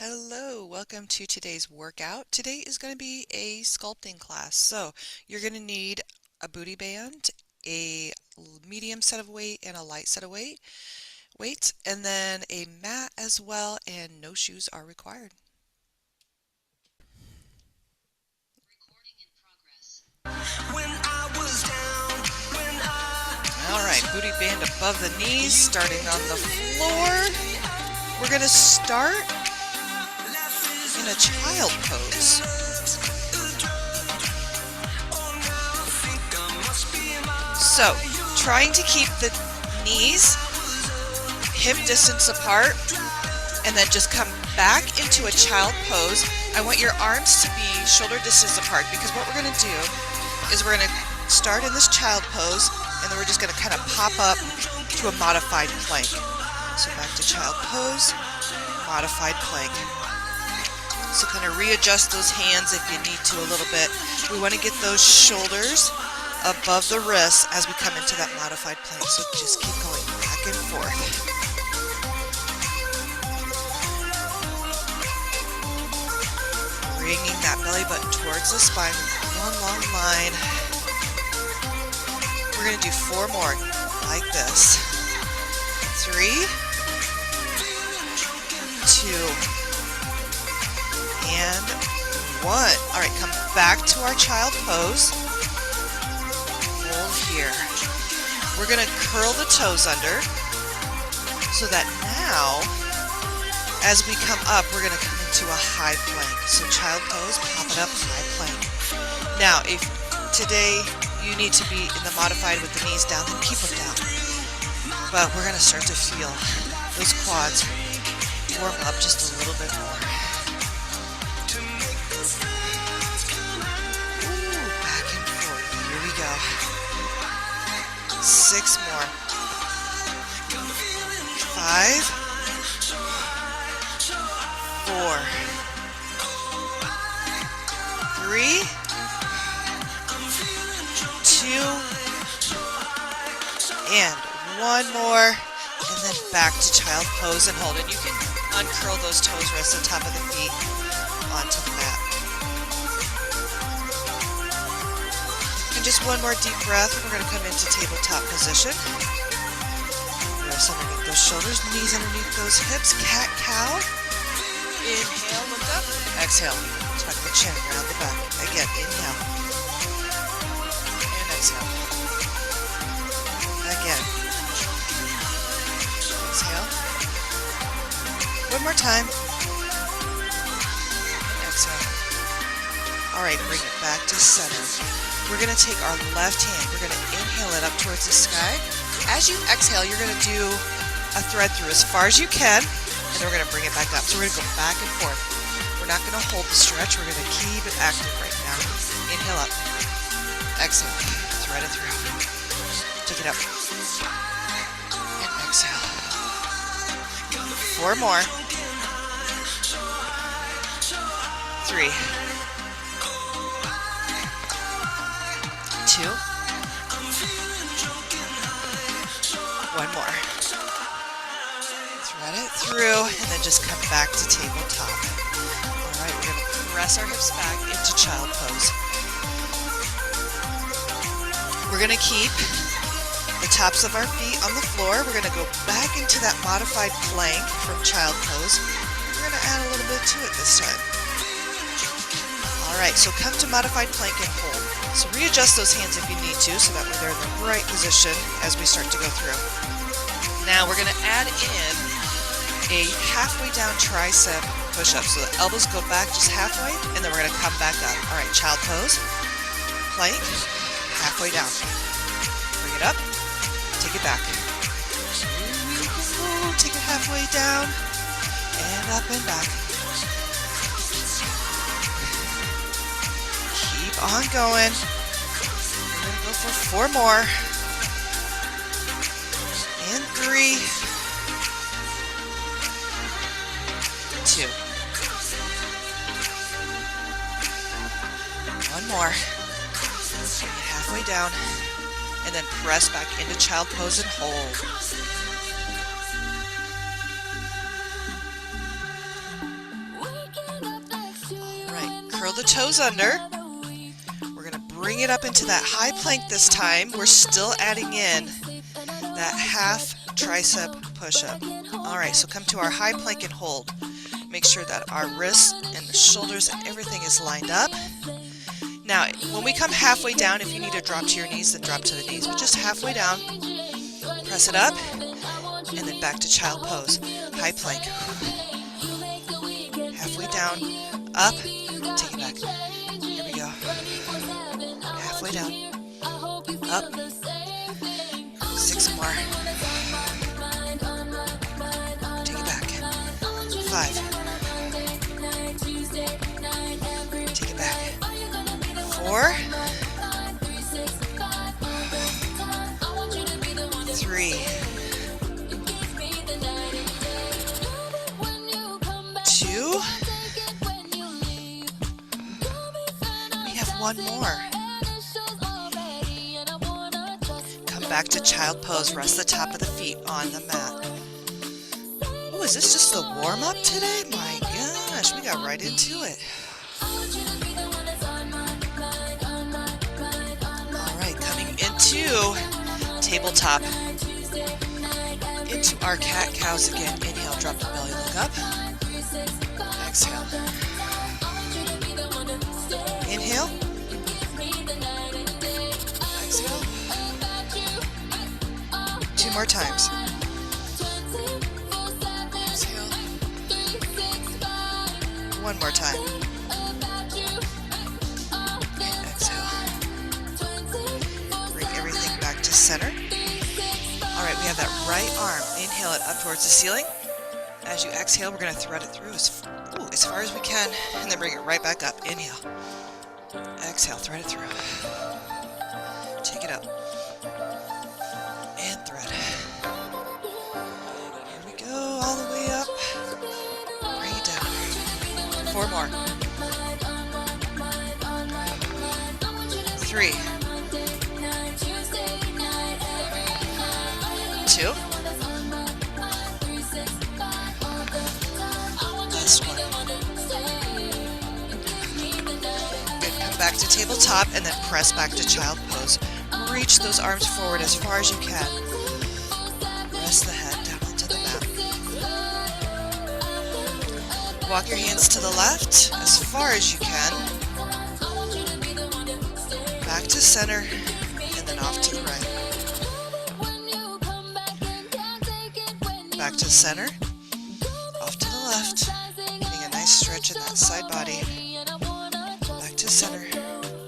Hello, welcome to today's workout. Today is going to be a sculpting class. So you're going to need a booty band, a medium set of weight and a light set of weights, and then a mat as well, and no shoes are required. Alright, booty band above the knees, starting on the floor. We're going to start in a child pose. So, trying to keep the knees hip distance apart and then just come back into a child pose. I want your arms to be shoulder distance apart because what we're going to do is we're going to start in this child pose and then we're just going to kind of pop up to a modified plank. So back to child pose, modified plank. So kind of readjust those hands if you need to a little bit. We want to get those shoulders above the wrists as we come into that modified plank. So just keep going back and forth. Bringing that belly button towards the spine. One long line. We're going to do 4 more like this. 3, 2, and 1. All right, come back to our child pose. Hold here. We're going to curl the toes under so that now, as we come up, we're going to come into a high plank. So child pose, pop it up, high plank. Now, if today you need to be in the modified with the knees down, then keep them down. But we're going to start to feel those quads warm up just a little bit more. Ooh, back and forth. Here we go. 6 more. 5, 4, 3, 2, and 1 more, and then back to child pose and hold. And you can uncurl those toes, rest the top of the feet onto the mat. And just 1 more deep breath. We're going to come into tabletop position. Rest underneath those shoulders, knees underneath those hips. Cat-cow. Inhale, look up. Exhale, tuck the chin around the back. Again, inhale. And exhale. Again. Exhale. 1 more time. Exhale. All right, bring it back to center. We're going to take our left hand. We're going to inhale it up towards the sky. As you exhale, you're going to do a thread through as far as you can, and then we're going to bring it back up. So we're going to go back and forth. We're not going to hold the stretch. We're going to keep it active right now. Inhale up. Exhale. Thread it through. Take it up. And exhale. 4 more. 3, 2, 1 more. Thread it through and then just come back to tabletop. All right, we're going to press our hips back into child pose. We're going to keep the tops of our feet on the floor. We're going to go back into that modified plank from child pose. We're going to add a little bit to it this time. All right, so come to modified plank and hold. So readjust those hands if you need to so that they're in the right position as we start to go through. Now we're going to add in a halfway down tricep push-up. So the elbows go back just halfway and then we're going to come back up. All right, child pose, plank, halfway down. Bring it up, take it back. Ooh, take it halfway down and up and back. Keep on going. We're going to go for 4 more. And 3, 2. 1 more. Bring it halfway down. And then press back into child pose and hold. curl the toes under. We're going to bring it up into that high plank this time. We're still adding in that half tricep push-up. Alright, so come to our high plank and hold. Make sure that our wrists and the shoulders and everything is lined up. Now, when we come halfway down, if you need to drop to your knees, then drop to the knees. But just halfway down, press it up, and then back to child pose. High plank. Halfway down, up, take it back. Here we go. Halfway down, up. 6 more. Take it back. 5. Take it back. 4. 3. 2. We have 1 more. Come back to child pose. Rest the top of the feet on the mat. Oh, is this just the warm-up today? My gosh, we got right into it. Alright, coming into tabletop. Into our cat-cows again. Inhale, drop the belly, look up. Exhale. Inhale. Exhale. 2 more times. Exhale. 1 more time. Exhale. Bring everything back to center. Alright, we have that right arm. Inhale it up towards the ceiling. As you exhale, we're going to thread it through as far as we can, and then bring it right back up. Inhale. Exhale, thread it through. Take it up. And thread. Here we go, all the way up. Bring it down. 4 more. 3. 2. Last one. Good. Come back to tabletop and then press back to child pose. Reach those arms forward as far as you can. Rest the head down onto the mat. Walk your hands to the left as far as you can. Back to center and then off to the right. Back to center, off to the left, getting a nice stretch in that side body. Back to center,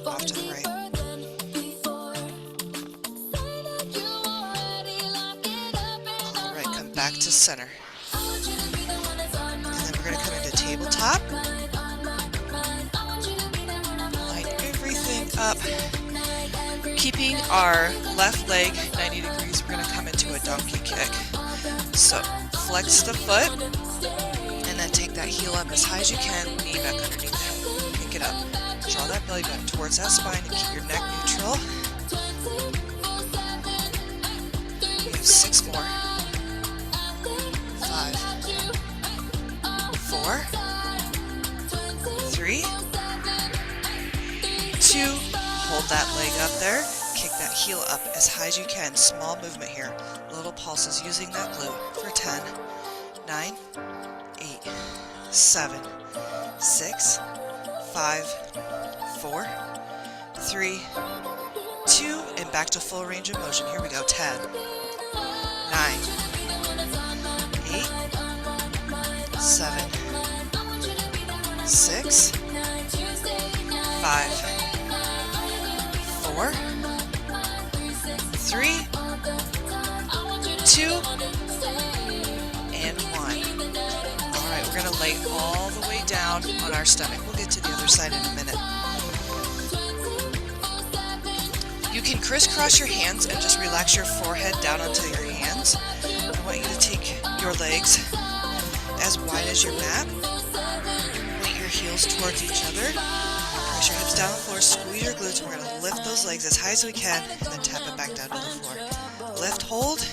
off to the right. Alright, come back to center. And then we're going to come into tabletop. Line everything up. Keeping our left leg 90 degrees, we're going to come into a donkey kick. So, flex the foot, and then take that heel up as high as you can, knee back underneath it. Pick it up. Draw that belly back towards that spine and keep your neck neutral. We have 6 more. 5. 4. 3. 2. Hold that leg up there. Kick that heel up as high as you can. Small movement here. Little pulses using that glute for 10, 9, 8, 7, 6, 5, 4, 3, 2, and back to full range of motion. Here we go. 10, 9, 8, 7, 6, 5, 4, 3, 2, and 1. Alright, we're going to lay all the way down on our stomach. We'll get to the other side in a minute. You can crisscross your hands and just relax your forehead down onto your hands. I want you to take your legs as wide as your mat. Point your heels towards each other. Press your hips down on the floor, squeeze your glutes. We're going to lift those legs as high as we can and then tap it back down to the floor. Lift, hold,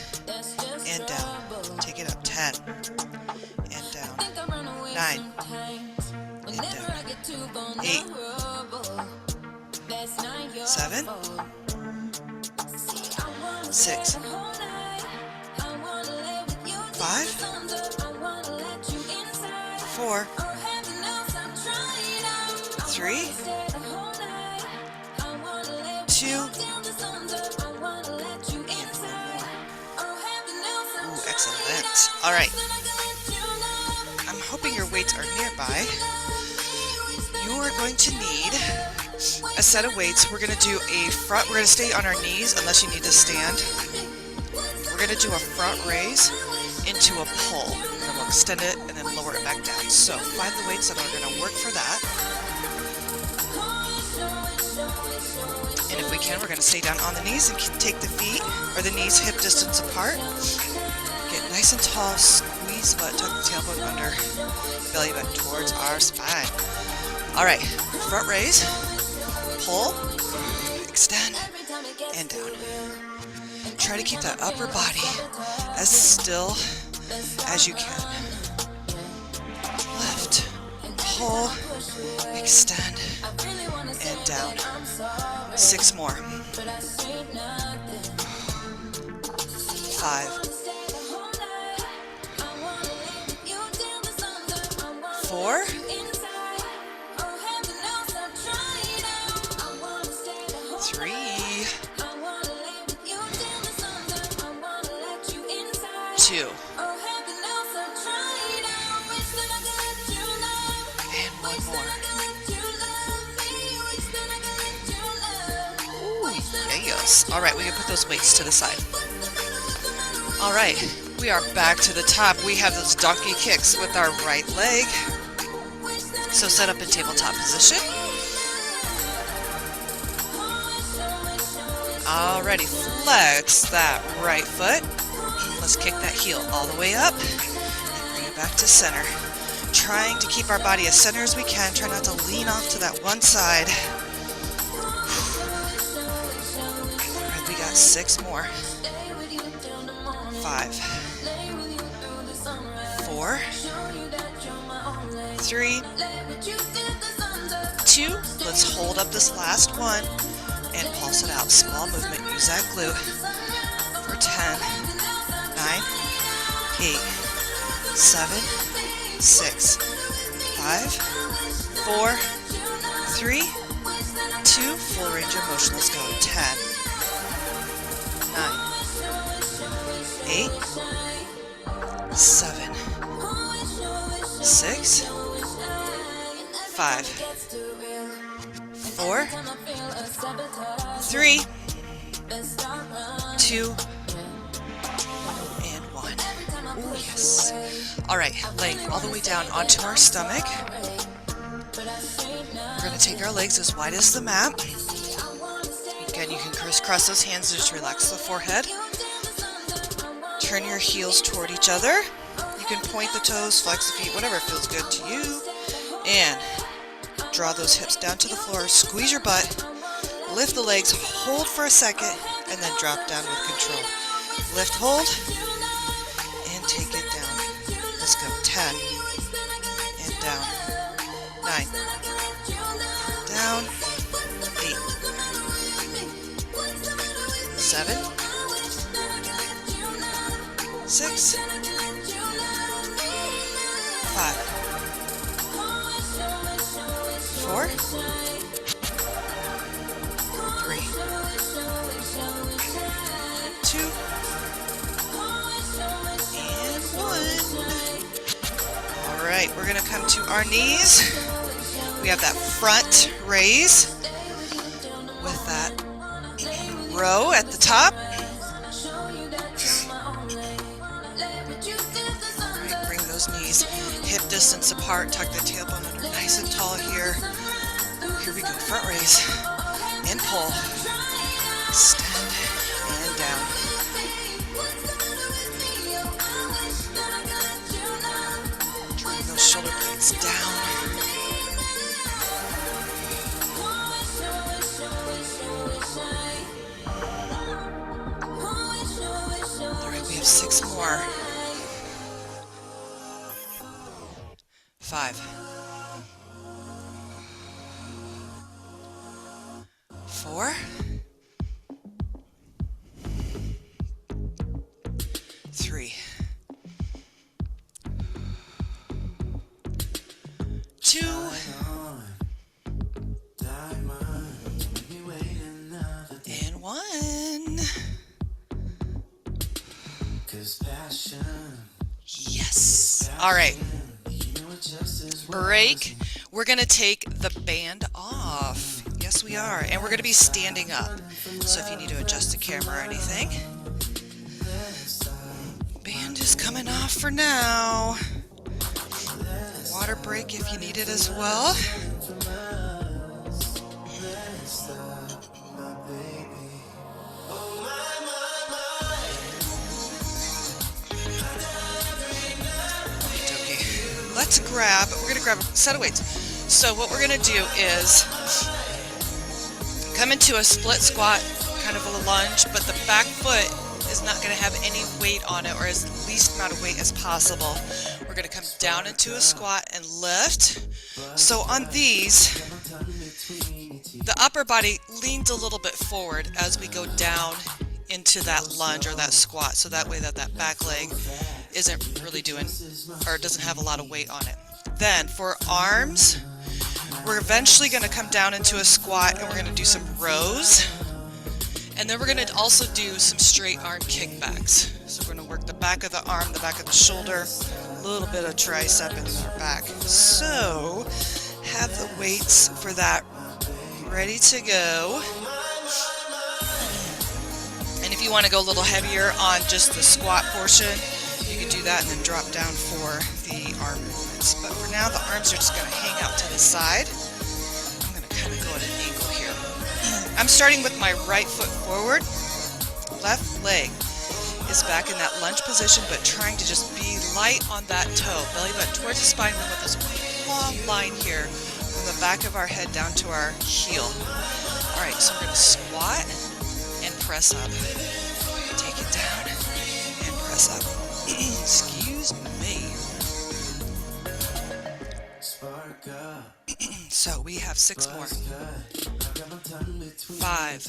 and down. Take it up. 10, and down. 9, 9 and down. 8, 7, 6, 5, 4, 3, 2, ooh, excellent. All right. I'm hoping your weights are nearby. You are going to need a set of weights. We're going to do a front, we're going to stay on our knees unless you need to stand. We're going to do a front raise into a pull. And then we'll extend it and then lower it back down. So find the weights that are going to work for that. And if we can, we're going to stay down on the knees and take the feet or the knees hip distance apart. Get nice and tall, squeeze butt, tuck the tailbone under, belly button towards our spine. All right, front raise, pull, extend, and down. Try to keep that upper body as still as you can. Lift, pull, extend, and down. 6 more. 5, 4, 3, 2, and 1 more. Yes. All right, we can put those weights to the side. All right, we are back to the top. We have those donkey kicks with our right leg. So set up in tabletop position. Alrighty, flex that right foot. Let's kick that heel all the way up and bring it back to center. Trying to keep our body as center as we can. Try not to lean off to that one side. Alright, we got 6 more. 5, 4, 3, 2. Let's hold up this last one and pulse it out. Small movement. Use that glute for 10, 9, 8, 7, 6, 5, 4, 3, 2. Full range of motion. Let's go. 10, 9, 8, 7, 6, 5, 4, 3, 2, and 1. Ooh, yes. All right, laying all the way down onto our stomach. We're going to take our legs as wide as the mat. Again, you can crisscross those hands, just relax the forehead. Turn your heels toward each other. You can point the toes, flex the feet, whatever feels good to you. And draw those hips down to the floor. Squeeze your butt. Lift the legs. Hold for a second. And then drop down with control. Lift, hold. And take it down. Let's go. 10. And down. 9. Down. 8. 7. 6, 5, 4, 3, 2, and 1. All right, we're going to come to our knees. We have that front raise with that row at the top. Knees hip distance apart, tuck the tailbone under nice and tall here. Here we go, front raise and pull, extend and down. Bring those shoulder blades down. All right, we have 6 more. 5, 4, 3, 2, and 1. Yes. All right. Break. We're going to take the band off. Yes, we are. And we're going to be standing up. So if you need to adjust the camera or anything. Band is coming off for now. Water break if you need it as well. Let's grab, we're going to grab a set of weights. So what we're going to do is come into a split squat, kind of a lunge, but the back foot is not going to have any weight on it, or as least amount of weight as possible. We're going to come down into a squat and lift. So on these, the upper body leans a little bit forward as we go down into that lunge or that squat, so that way that back leg isn't really doing, or doesn't have a lot of weight on it. Then for arms, we're eventually going to come down into a squat and we're going to do some rows. And then we're going to also do some straight arm kickbacks. So we're going to work the back of the arm, the back of the shoulder, a little bit of tricep in our back. So have the weights for that ready to go. And if you want to go a little heavier on just the squat portion, you can do that and then drop down for the arm movements. But for now, the arms are just going to hang out to the side. I'm going to kind of go at an angle here. I'm starting with my right foot forward. Left leg is back in that lunge position, but trying to just be light on that toe. Belly button towards the spine with this long line here from the back of our head down to our heel. All right, so we're going to squat and press up. Take it down and press up. Excuse me. So we have 6 more. 5,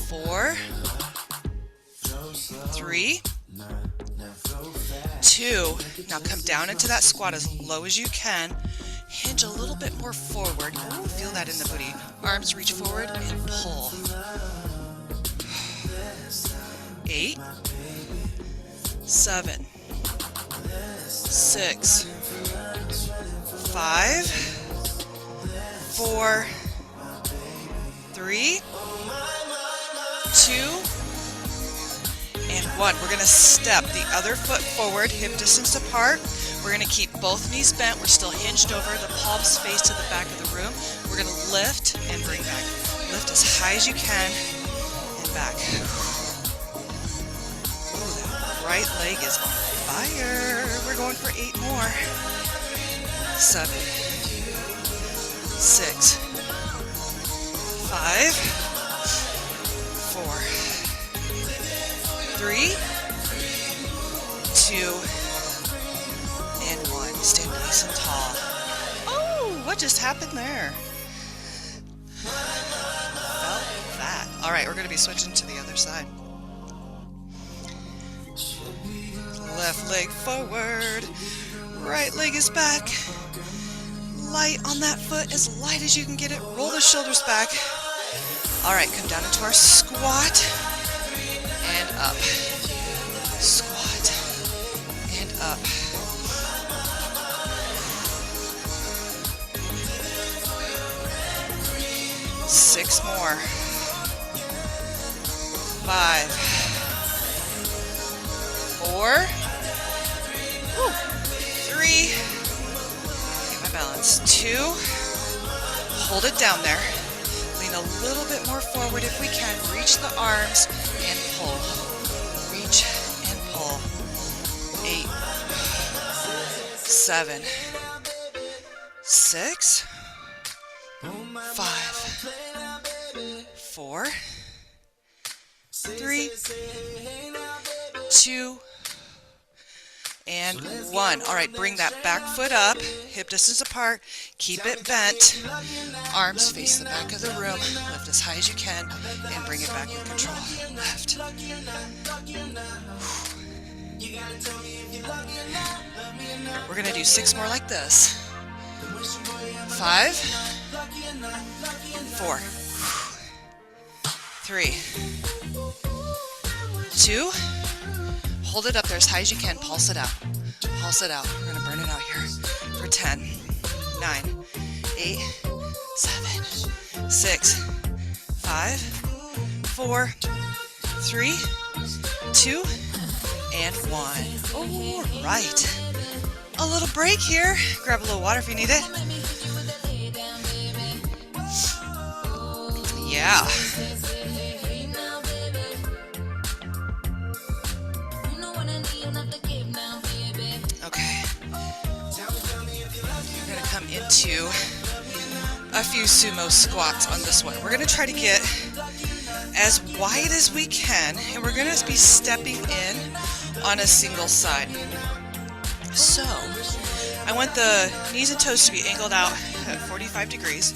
4, 3, 2. Now come down into that squat as low as you can. Hinge a little bit more forward. Ooh, feel that in the booty. Arms reach forward and pull. 8, 7, 6, 5, 4, 3, 2, and 1. We're going to step the other foot forward, hip distance apart. We're going to keep both knees bent. We're still hinged over. The palms face to the back of the room. We're going to lift and bring back. Lift as high as you can and back. Ooh, that right leg is on fire. We're going for 8 more. 7, 6, 5, 4, 3, 2, and 1. Stand nice and tall. Oh, what just happened there? Felt that. All right, we're going to be switching to the other side. Left leg forward. Right leg is back. Light on that foot, as light as you can get it. Roll the shoulders back. All right, come down into our squat and up. Squat and up. Six more. 5, 4, 3, get my balance, 2, hold it down there, lean a little bit more forward if we can, reach the arms and pull, reach and pull, 8, 7, 6, 5, 4, 3, 2, and 1. All right, bring that back foot up, hip distance apart, keep it bent, arms face the back of the room, lift as high as you can, and bring it back in control. Left. We're going to do 6 more like this. 5, 4, 3, 2, hold it up there as high as you can, pulse it out. Pulse it out. We're going to burn it out here for 10, 9, 8, 7, 6, 5, 4, 3, 2, and 1. All right. A little break here. Grab a little water if you need it. Yeah. Okay. We're going to come into a few sumo squats on this one. We're going to try to get as wide as we can, and we're going to be stepping in on a single side. So, I want the knees and toes to be angled out at 45 degrees.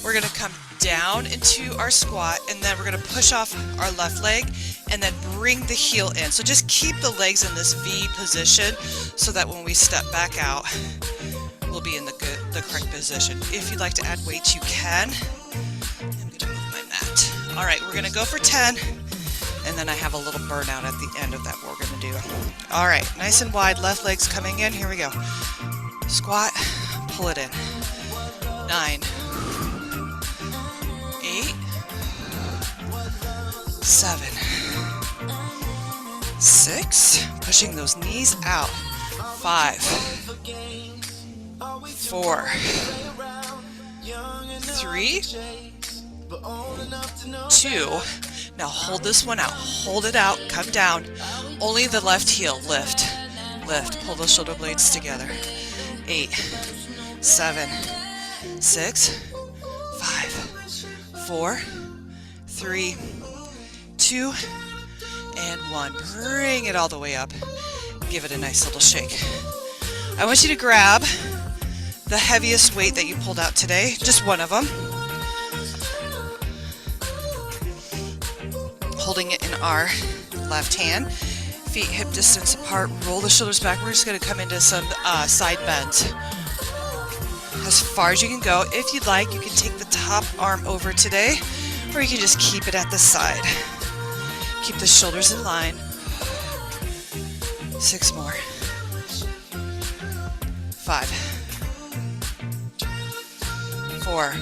We're going to come down into our squat, and then we're going to push off our left leg and then bring the heel in. So just keep the legs in this V position so that when we step back out, we'll be in the correct position. If you'd like to add weights, you can. I'm going to move my mat. All right, we're going to go for 10, and then I have a little burnout at the end of that what we're going to do. All right, nice and wide, left leg's coming in. Here we go. Squat, pull it in. 9, 8, 7, 6, pushing those knees out. 5, 4, 3, 2. Now hold this one out. Hold it out. Come down. Only the left heel. Lift. Lift. Pull those shoulder blades together. 8, 7, 6, 5, 4, 3, 2, and 1. Bring it all the way up. Give it a nice little shake. I want you to grab the heaviest weight that you pulled out today. Just one of them. Holding it in our left hand. Feet hip distance apart. Roll the shoulders back. We're just going to come into some side bends. As far as you can go. If you'd like, you can take the top arm over today, or you can just keep it at the side. Keep the shoulders in line. 6 more. 5, 4,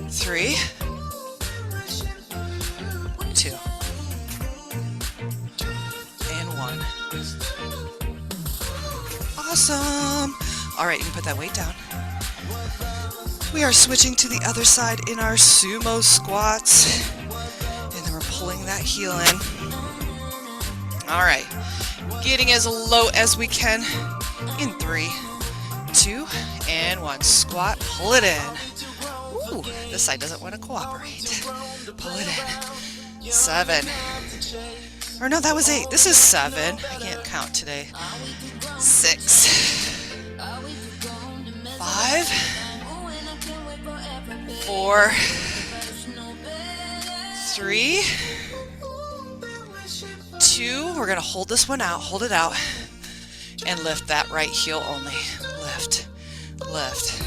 3, 2, and 1. Awesome. All right, you can put that weight down. We are switching to the other side in our sumo squats, and then we're pulling that heel in. All right, getting as low as we can in 3, 2, and 1. Squat, pull it in. Ooh, this side doesn't want to cooperate. Pull it in. 7. Or no, that was 8. This is 7. I can't count today. 6. 5. 4. 3. 2. We're going to hold this one out. Hold it out. And lift that right heel only. Lift. Lift.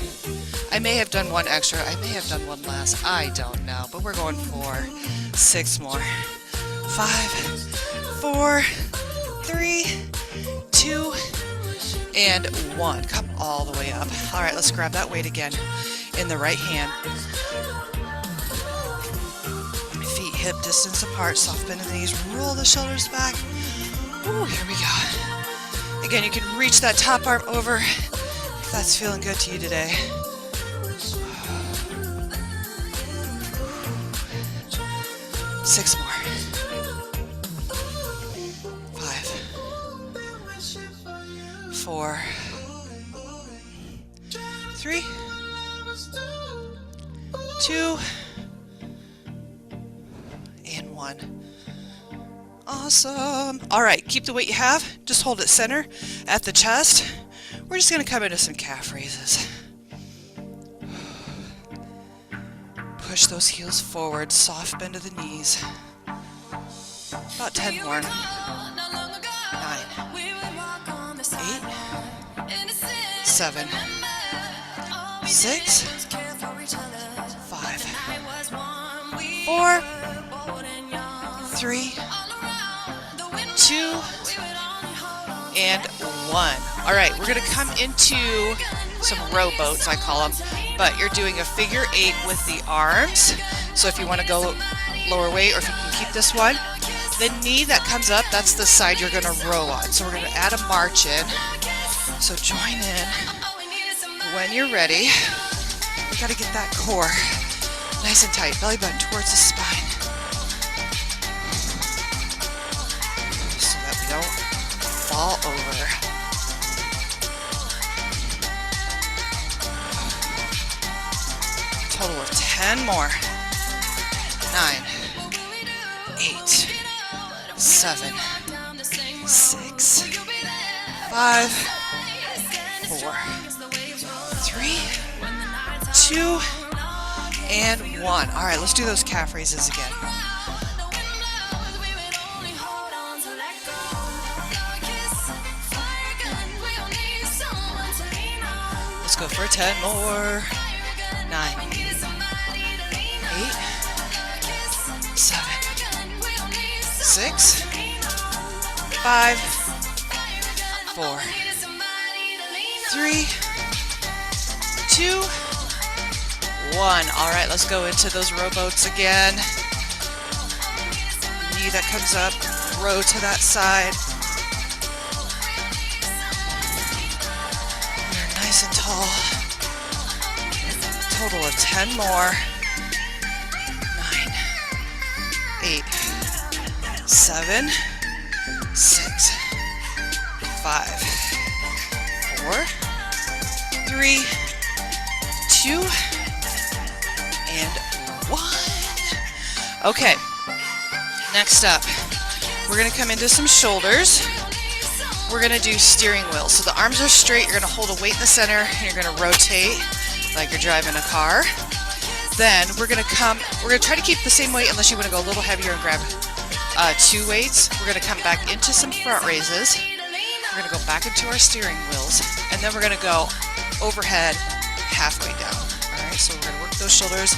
I may have done one extra. I may have done one less. I don't know. But we're going for 6 more. 5, 4, 3, 2, and 1. Come all the way up. All right, let's grab that weight again in the right hand. Feet hip distance apart. Soft bend in the knees. Roll the shoulders back. Ooh, here we go. Again, you can reach that top arm over if that's feeling good to you today. 6 more. 5, 4, 3, 2, and 1. Awesome. All right, keep the weight you have. Just hold it center at the chest. We're just gonna come into some calf raises. Push those heels forward, soft bend of the knees. About 10 more. 9, 8, 7, 6, 5, 4, 3, 2, and 1. All right, we're going to come into some rowboats, I call them, but you're doing a figure 8 with the arms. So if you want to go lower weight, or if you can keep this one, the knee that comes up, that's the side you're going to row on. So we're going to add a march in. So join in when you're ready. We got to get that core nice and tight, belly button towards the spine, so that we don't fall over. Total of 10 more. 9, 8, 7, 6, 5, 4, 3, 2, and 1. All right, let's do those calf raises again. Let's go for 10 more. 9, 8, 7, 6, 5, 4, 3, 2, 1. All right, let's go into those rowboats again. Knee that comes up, row to that side. You're nice and tall. Total of 10 more. 9, 8, 7, 6, 5, 4, 3, 2, and 1. Okay, next up, we're going to come into some shoulders. We're going to do steering wheel. So the arms are straight, you're going to hold a weight in the center, and you're going to rotate like you're driving a car. Then we're going to try to keep the same weight unless you want to go a little heavier and grab 2 weights. We're going to come back into some front raises. We're going to go back into our steering wheels, and then we're going to go overhead halfway down. All right, so we're going to work those shoulders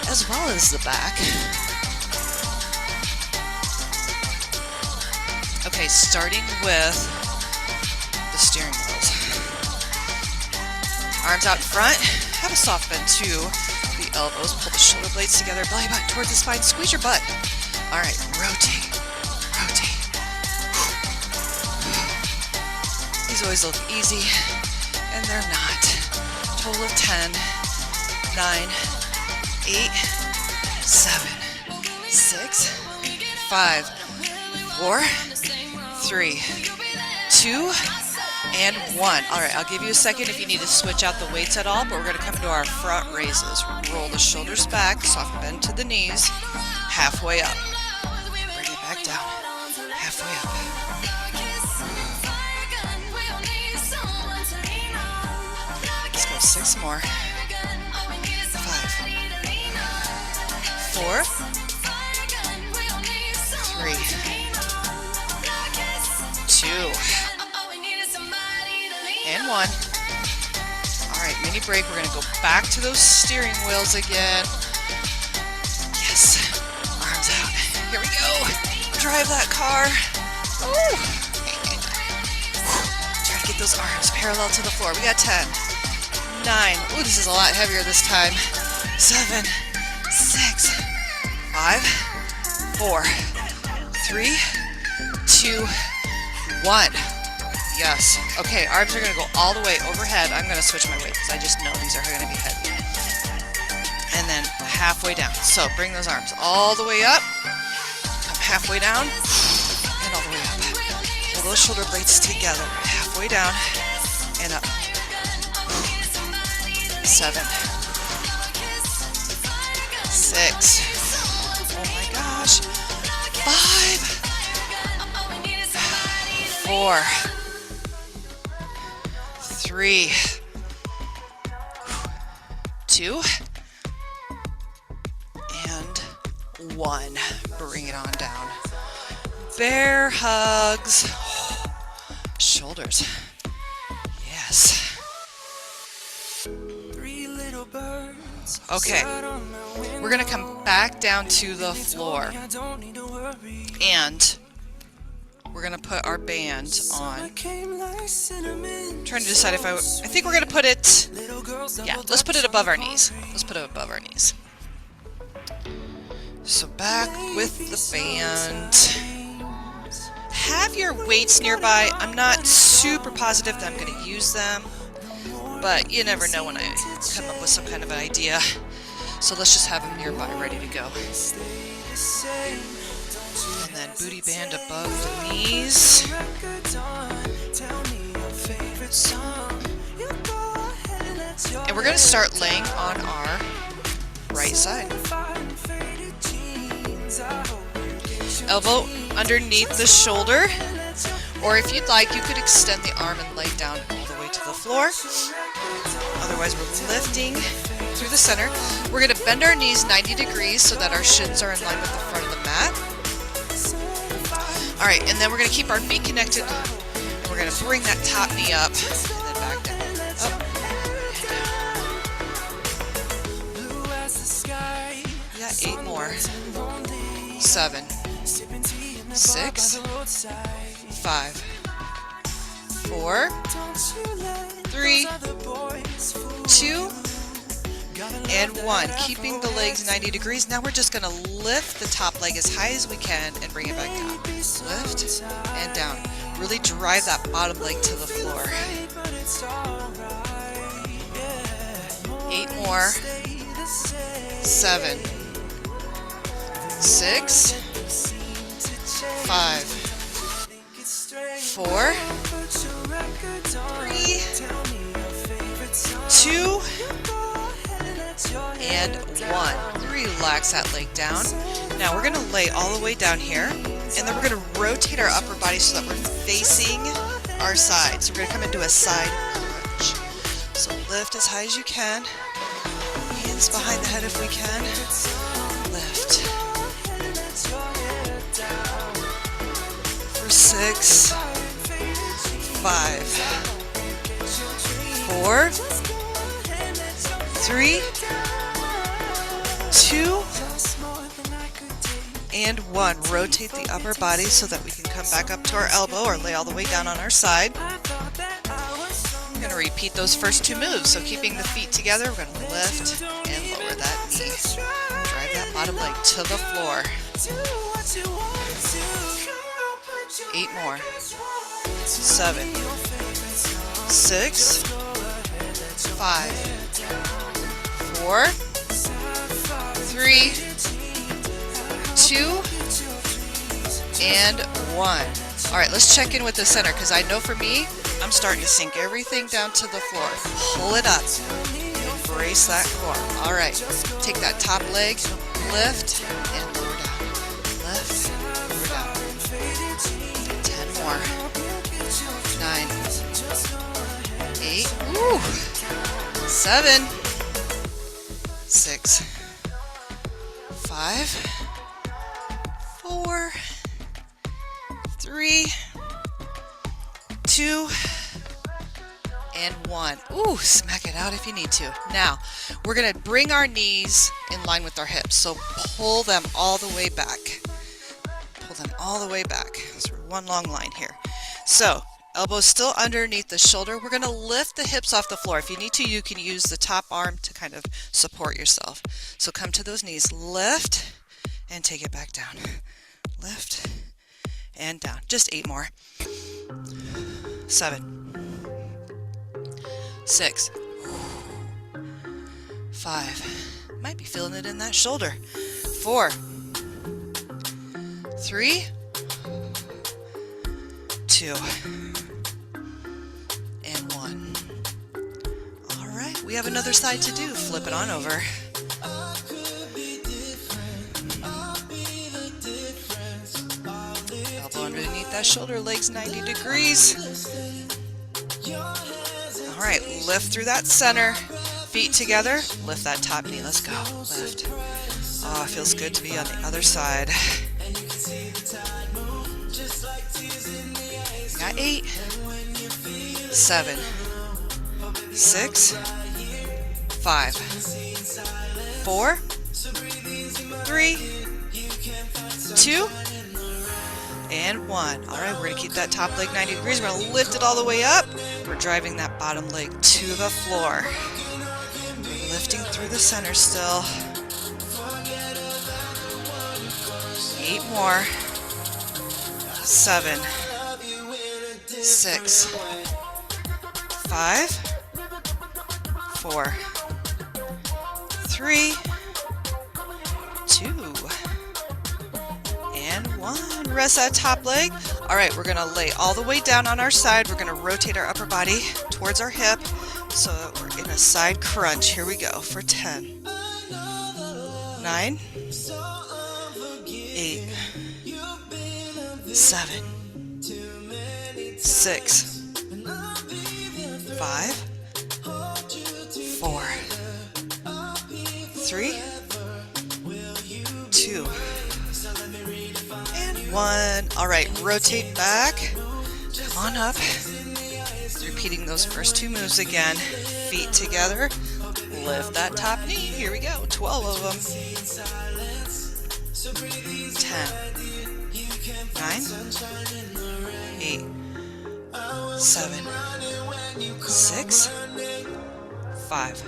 as well as the back. Okay, starting with the steering wheels. Arms out in front, have a soft bend to the elbows, pull the shoulder blades together, belly button towards the spine, squeeze your butt. All right, rotate, rotate. These always look easy, and they're not. Total of 10, 9, 8, 7, 6, 5, 4, 3, 2, and 1. All right, I'll give you a second if you need to switch out the weights at all, but we're going to come to our front raises. Roll the shoulders back, soft bend to the knees, halfway up. Bring it back down, halfway up. Let's go 6 more. 5, 4, 3, 2, and 1. All right, mini break. We're going to go back to those steering wheels again. Yes. Arms out. Here we go. Drive that car. Ooh. Try to get those arms parallel to the floor. We got 10, 9. Ooh, this is a lot heavier this time. 7, 6, 5, 4, 3, 2, 1. Yes. Okay, arms are going to go all the way overhead. I'm going to switch my weight because I just know these are going to be heavy. And then halfway down. So bring those arms all the way up. Come halfway down. And all the way up. Pull those shoulder blades together. Halfway down. And up. 7. 6. Oh my gosh. 5. 4, 3, 2, and 1. Bring it on down. Bear hugs. Shoulders. Yes. Okay. We're going to come back down to the floor. And we're going to put our band on. I'm trying to decide if I think we're going to put it, yeah, let's put it above our knees. Let's put it above our knees. So back with the band. Have your weights nearby. I'm not super positive that I'm going to use them, but you never know when I come up with some kind of an idea. So let's just have them nearby, ready to go. And then booty band above the knees. And we're going to start laying on our right side. Elbow underneath the shoulder, or if you'd like, you could extend the arm and lay down all the way to the floor. Otherwise, we're lifting through the center. We're going to bend our knees 90 degrees so that our shins are in line with the front of the mat. All right, and then we're going to keep our feet connected, and we're going to bring that top knee up, and then back down, up, and down. Yeah, 8 more. 7, 6, 5, 4, 3, 2, and 1. Keeping the legs 90 degrees. Now we're just going to lift the top leg as high as we can and bring it back down. Lift and down. Really drive that bottom leg to the floor. 8 more. 7, 6, 5, 4, 3, 2, and 1. Relax that leg down. Now we're going to lay all the way down here, and then we're going to rotate our upper body so that we're facing our side. So we're going to come into a side crunch. So lift as high as you can. Hands behind the head if we can. Lift. For 6, 5, 4, 3, 2, and 1. Rotate the upper body so that we can come back up to our elbow or lay all the way down on our side. We're going to repeat those first 2 moves. So keeping the feet together, we're going to lift and lower that knee. Drive that bottom leg to the floor. 8 more. 7, 6, 5, 4, 3, 2, and 1. All right, let's check in with the center, because I know for me, I'm starting to sink everything down to the floor. Pull it up. Embrace that core. All right, take that top leg, lift, and lower down. Lift, lower down. 10 more. 9, 8, woo, 7, 6, 5, 4, 3, 2, and 1. Ooh, smack it out if you need to. Now, we're going to bring our knees in line with our hips. So pull them all the way back. Pull them all the way back. So we're one long line here. So, elbows still underneath the shoulder. We're going to lift the hips off the floor. If you need to, you can use the top arm to kind of support yourself. So come to those knees. Lift and take it back down. Lift and down. Just 8 more. 7, 6, 5. Might be feeling it in that shoulder. 4, 3, 2, and 1. All right, we have another side to do. Flip it on over. Elbow underneath that shoulder, legs 90 degrees. All right, lift through that center. Feet together, lift that top knee. Let's go. Lift. Oh, it feels good to be on the other side. We got 8, 7, 6, 5, 4, 3, 2, and 1. All right, we're going to keep that top leg 90 degrees. We're going to lift it all the way up. We're driving that bottom leg to the floor. We're lifting through the center still. 8 more. 7, 6, 5, 4, 3, 2, and 1. Rest that top leg. All right, we're going to lay all the way down on our side. We're going to rotate our upper body towards our hip so that we're in a side crunch. Here we go for 10, 9, 8, 7, 6, 5, 4, 3, 2, and 1. All right, rotate back. Come on up. Repeating those first 2 moves again. Feet together. Lift that top knee. Here we go. 12 of them. 10, 9, 8, 7, 6, 5,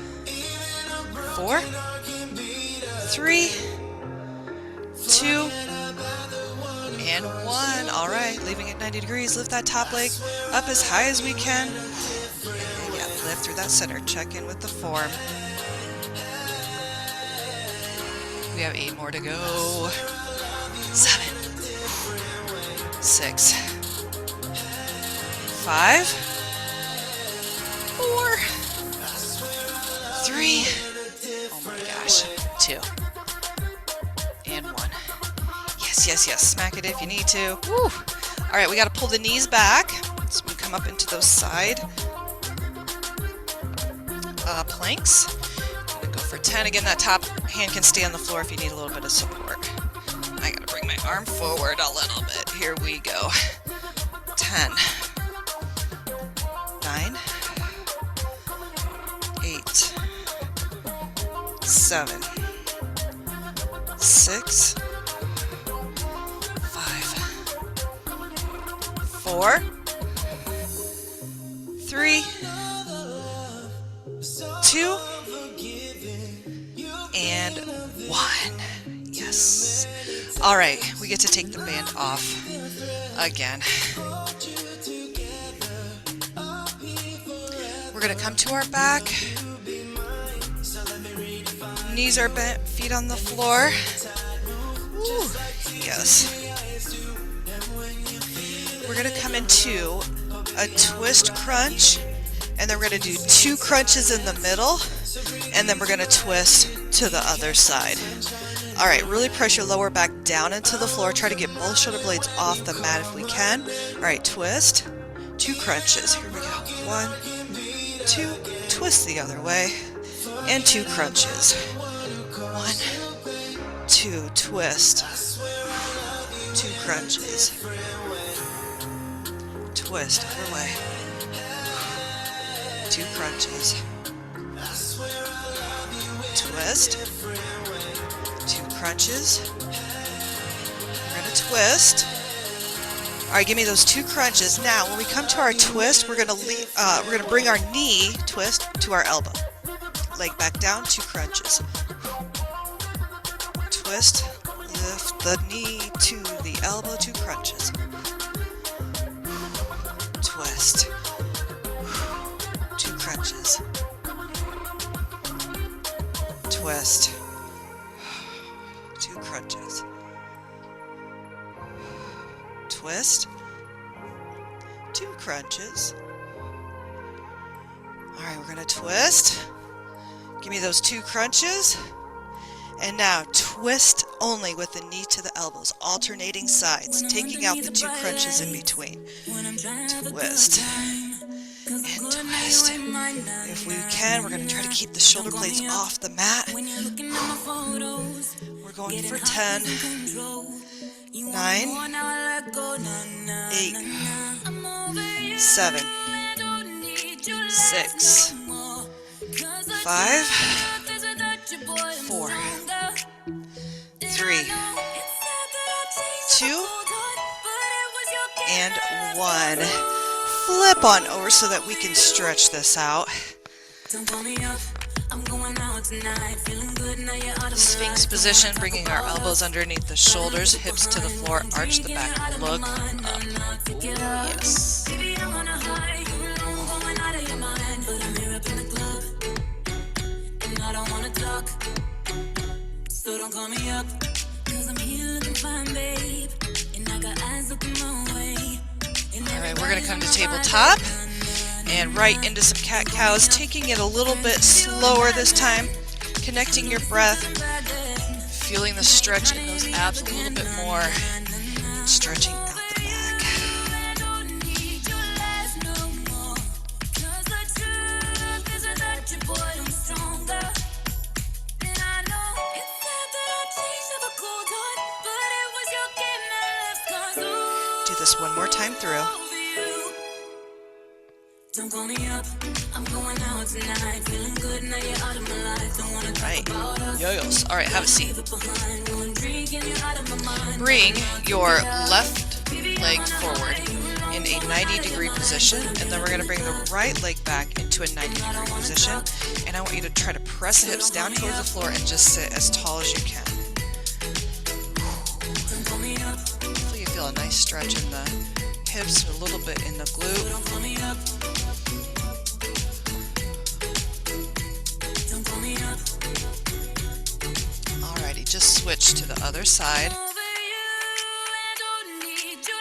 4, 3, 2, and 1. All right, leaving it 90 degrees. Lift that top leg up as high as we can. And yeah, lift through that center. Check in with the form. We have 8 more to go. 7, 6, 5, 4, 3, oh my gosh, 2, and 1. Yes, smack it if you need to. Woo. All right, we got to pull the knees back so we come up into those side planks. I'm gonna go for 10. Again, that top hand can stay on the floor if you need a little bit of support. I gotta bring my arm forward a little bit. Here we go. 10, 9, 8, 7, 6, 5, 4, 3, 2, and 1. Yes. All right, we get to take the band off again. We're going to come to our back. Knees are bent, feet on the floor. Ooh, yes. We're going to come into a twist crunch, and then we're going to do 2 crunches in the middle, and then we're going to twist to the other side. All right, really press your lower back down into the floor. Try to get both shoulder blades off the mat if we can. All right, twist, 2 crunches. Here we go. 1, 2, twist the other way, and 2 crunches. 1, 2, twist, 2 crunches, twist other way, 2 crunches, twist, 2 crunches. We're going to twist. All right, give me those 2 crunches. Now, when we come to our twist, we're going to bring our knee twist to our elbow. Leg back down, 2 crunches. Twist, lift the knee to the elbow, 2 crunches. Twist, 2 crunches. Twist, 2 crunches. Twist, 2 crunches. All right, we're going to twist. Give me those 2 crunches. And now twist only with the knee to the elbows, alternating sides, taking out the 2 crunches in between. Twist and twist. If we can, we're going to try to keep the shoulder blades off the mat. We're going for 10, 9, 8, 7, 6, 5, 4, 3, 2, and 1. Flip on over so that we can stretch this out. Sphinx position, bringing our elbows underneath the shoulders, hips to the floor, arch the back, look up. Yes. Alright, we're going to come to tabletop and right into some cat-cows, taking it a little bit slower this time, connecting your breath, feeling the stretch in those abs a little bit more, stretching out the back. Do this one more time through. Don't call me up. I'm going out tonight. Feeling good now you're out of my life. Don't wanna talk about us. Yo-yos. All right, have a seat. Bring your left leg forward in a 90-degree position, and then we're going to bring the right leg back into a 90-degree position. And I want you to try to press the hips down towards the floor and just sit as tall as you can. Hopefully you feel a nice stretch in the hips, a little bit in the glute. Just switch to the other side,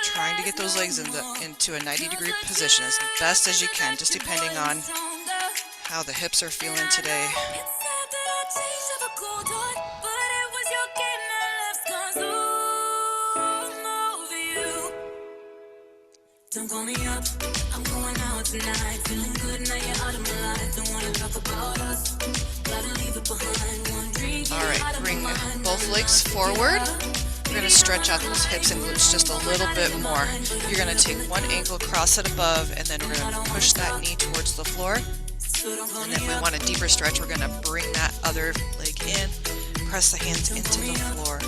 trying to get those legs into a 90-degree position as best as you can, just depending on how the hips are feeling today. Don't call me up, I'm going out tonight, feeling good now you're out of my life, don't wanna talk about us, gotta leave it behind, one drink. Alright, bring both legs forward. We're going to stretch out those hips and glutes just a little bit more. You're going to take one ankle, cross it above, and then we're going to push that knee towards the floor. And if we want a deeper stretch, we're going to bring that other leg in, press the hands into the floor.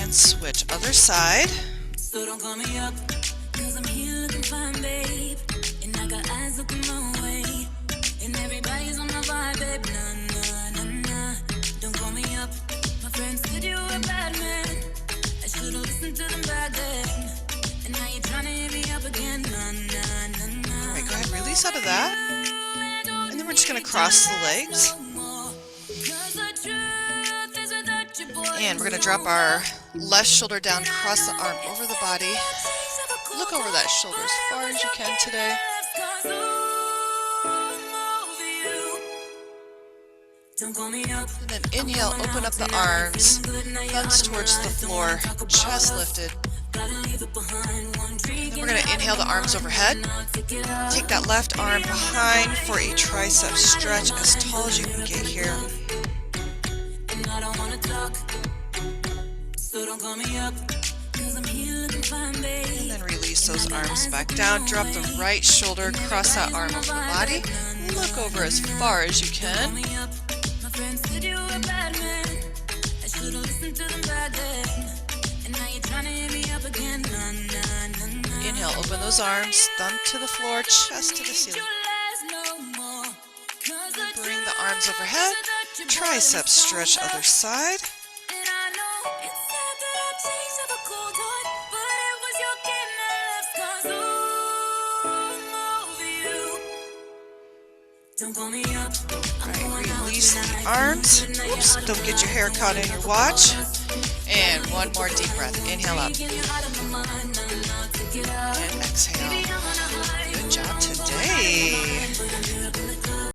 Switch other side. So don't call me up, 'cause I'm here looking fine, babe. And I got eyes looking my way. And everybody's on my vibe, babe. Nah, nah, nah, nah. Don't call me up. My friends said you were a bad man. I should've listened to them back then. And now you're trying to hit me up again. Nah, nah, nah, nah. Alright, go ahead, release out of that. And then we're just gonna cross the legs. And we're going to drop our left shoulder down, cross the arm over the body. Look over that shoulder as far as you can today. And then inhale, open up the arms, thumbs towards the floor, chest lifted. Then we're going to inhale the arms overhead. Take that left arm behind for a tricep stretch as tall as you can get here. And then release those arms back down. Drop the right shoulder, cross that arm over the body. Look over as far as you can. Inhale, open those arms, thumb to the floor, chest to the ceiling. Bring the arms overhead. Tricep stretch other side. Alright, release the arms. Oops, don't get your hair caught in your watch. And one more deep breath. Inhale up. and exhale. Good job today.